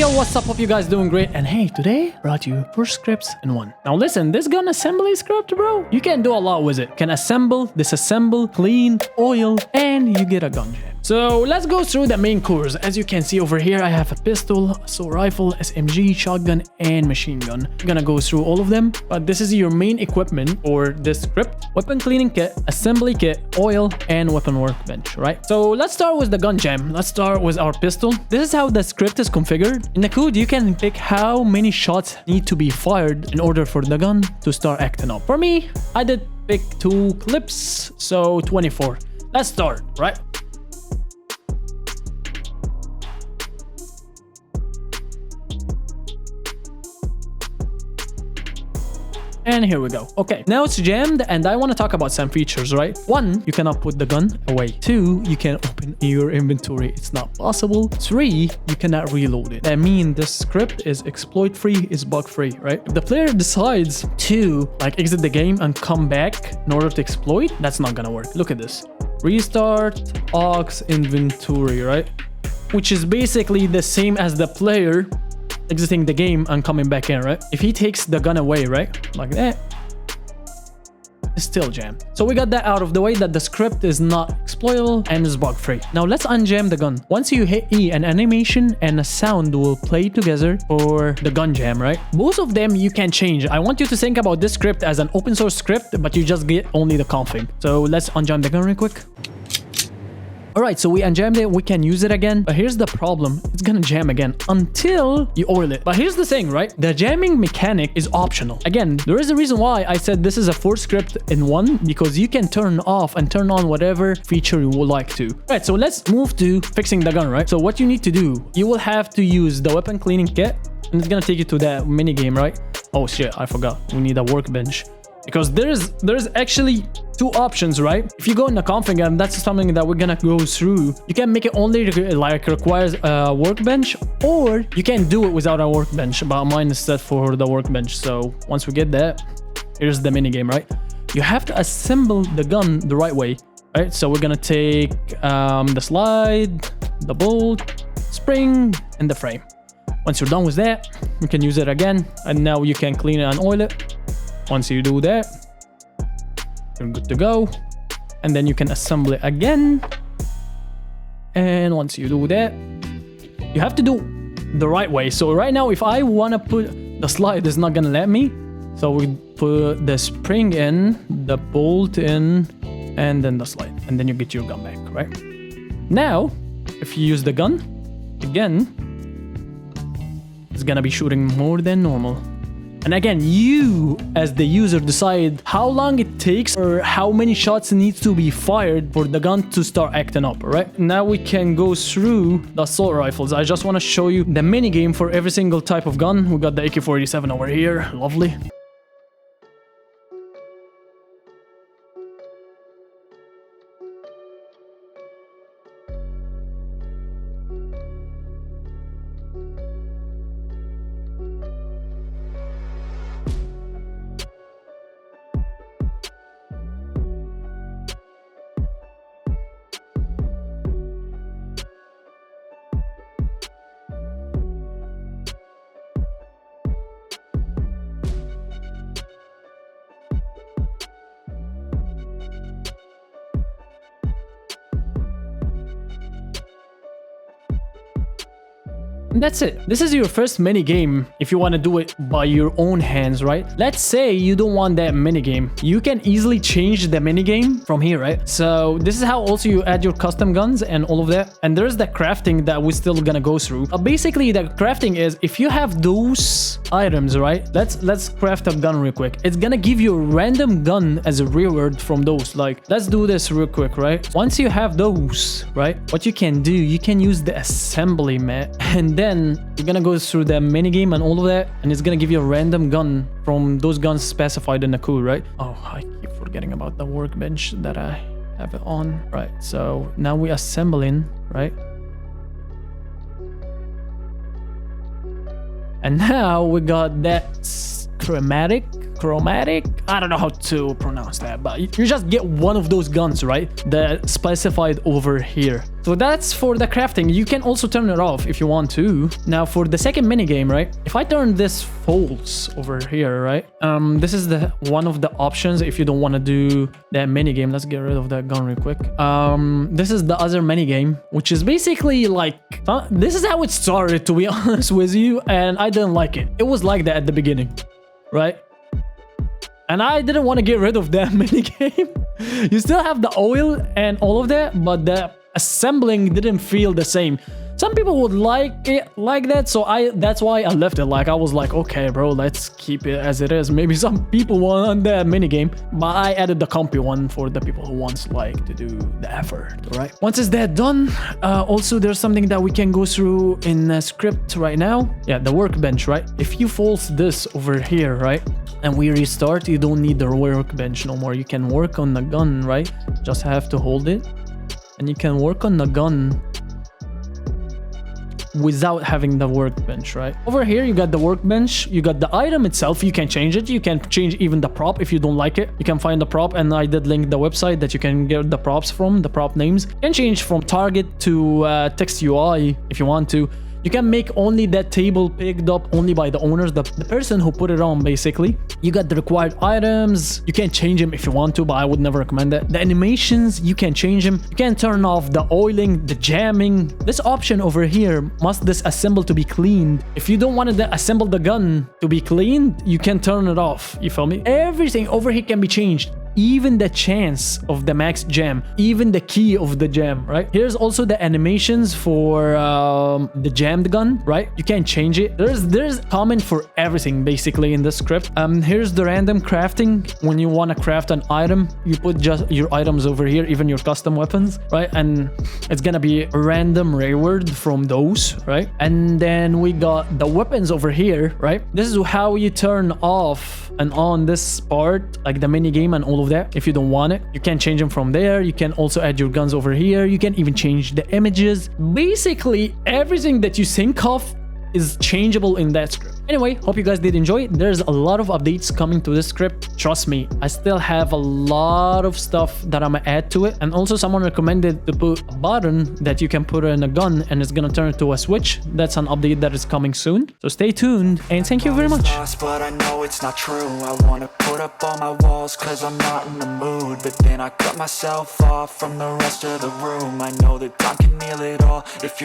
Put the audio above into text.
Yo, what's up? Hope you guys doing great. And hey, today brought you 4 scripts in one. Now listen, this gun assembly script, bro, you can do a lot with it. Can assemble, disassemble, clean, oil, and you get a gun jam. So let's go through the main cores. As you can see over here, I have a pistol, assault rifle, SMG, shotgun, and machine gun. I'm gonna go through all of them, but this is your main equipment or this script: weapon cleaning kit, assembly kit, oil, and weapon workbench, right? So let's start with the gun jam. Let's start with our pistol. This is how the script is configured. In the code, you can pick how many shots need to be fired in order for the gun to start acting up. For me, I did pick 2 clips, so 24. Let's start, right? And here we go. Okay, now it's jammed and I want to talk about some features, right? 1, you cannot put the gun away. 2, you can open your inventory. It's not possible. 3, you cannot reload it. That means the script is exploit free, is bug free, right? If the player decides to like exit the game and come back in order to exploit, that's not gonna work. Look at this. Restart aux inventory, right? Which is basically the same as the player exiting the game and coming back in, right? If he takes the gun away, right, like that, it's still jammed. So we got that out of the way, that the script is not exploitable and is bug free. Now let's unjam the gun. Once you hit E, an animation and a sound will play together for the gun jam, right? Both of them you can change. I want you to think about this script as an open source script, but you just get only the config. So let's unjam the gun real quick. Alright, so we unjammed it, we can use it again, but here's the problem: it's gonna jam again until you oil it. But here's the thing, right? The jamming mechanic is optional. Again, there is a reason why I said this is a 4 script in one, because you can turn off and turn on whatever feature you would like to. Alright, so let's move to fixing the gun, right? So what you need to do, you will have to use the weapon cleaning kit, and it's gonna take you to that mini game, right? Oh shit, I forgot. We need a workbench. Because there's actually 2 options, right? If you go in the config, and that's something that we're gonna go through, you can make it only like requires a workbench, or you can do it without a workbench, but mine is set for the workbench. So once we get that, here's the mini game, right? You have to assemble the gun the right way, right? So we're gonna take the slide, the bolt, spring, and the frame. Once you're done with that, you can use it again, and now you can clean it and oil it. Once you do that, you're good to go, and then you can assemble it again. And once you do that, you have to do the right way. So right now, if I want to put the slide, it's not gonna let me. So we put the spring in, the bolt in, and then the slide, and then you get your gun back, right? Now, if you use the gun again, it's gonna be shooting more than normal. And again, you as the user decide how long it takes or how many shots needs to be fired for the gun to start acting up, right? Now we can go through the assault rifles. I just want to show you the mini game for every single type of gun. We got the AK-47 over here, lovely. And that's it. This is your first mini game if you want to do it by your own hands, right? Let's say you don't want that mini game. You can easily change the mini game from here, right? So this is how also you add your custom guns and all of that. And there's the crafting that we're still gonna go through. Basically, the crafting is if you have those items, right? Let's craft a gun real quick. It's gonna give you a random gun as a reward from those. Like, let's do this real quick, right? Once you have those, right? What you can do, you can use the assembly mat, and then you're gonna go through the mini game and all of that, and it's gonna give you a random gun from those guns specified in the code, right? Oh, I keep forgetting about the workbench that I have it on. Right, so now we assembling, right? And now we got that chromatic chromatic. I don't know how to pronounce that, but you just get one of those guns, right? That specified over here. So that's for the crafting. You can also turn it off if you want to. Now for the second minigame, right? If I turn this false over here, right? This is the one of the options if you don't want to do that minigame. Let's get rid of that gun real quick. This is the other minigame, which is basically like, this is how it started, to be honest with you, and I didn't like it. It was like that at the beginning, right? And I didn't want to get rid of that minigame. You still have the oil and all of that, but the assembling didn't feel the same. Some people would like it like that, so that's why I left it. Like, I was like, okay, bro, let's keep it as it is. Maybe some people want that minigame, but I added the compy one for the people who wants like to do the effort, right? Once it's that done, also there's something that we can go through in a script right now. Yeah, the workbench, right? If you false this over here, right, and we restart, you don't need the workbench no more. You can work on the gun, right? Just have to hold it, and you can work on the gun without having the workbench, right? Over here, you got the workbench, you got the item itself. You can change it. You can change even the prop if you don't like it. You can find the prop, and I did link the website that you can get the props from, the prop names. You can change from target to text UI if you want to. You can make only that table picked up only by the owners, the person who put it on, basically. You got the required items. You can change them if you want to, but I would never recommend that. The animations, you can change them. You can turn off the oiling, the jamming. This option over here, must disassemble to be cleaned. If you don't want to assemble the gun to be cleaned, you can turn it off. You feel me? Everything over here can be changed. Even the chance of the max jam, even the key of the jam, right? Here's also the animations for the jammed gun, right? You can change it. There's comment for everything basically in this script. Here's the random crafting. When you want to craft an item, you put just your items over here, even your custom weapons, right? And it's gonna be a random reward from those, right? And then we got the weapons over here, right? This is how you turn off and on this part, like the mini game and all of that. If you don't want it, you can change them from there. You can also add your guns over here. You can even change the images. Basically everything that you think of is changeable in that script. Anyway, hope you guys did enjoy. There's a lot of updates coming to this script. Trust me, I still have a lot of stuff that I'm gonna add to it. And also someone recommended to put a button that you can put in a gun and it's gonna turn it to a switch. That's an update that is coming soon. So stay tuned and thank you very much. But I know it's not true. I wanna put up all my walls cause I'm not in the mood. But then I cut myself off from the rest of the room. I know that time can heal it all if you're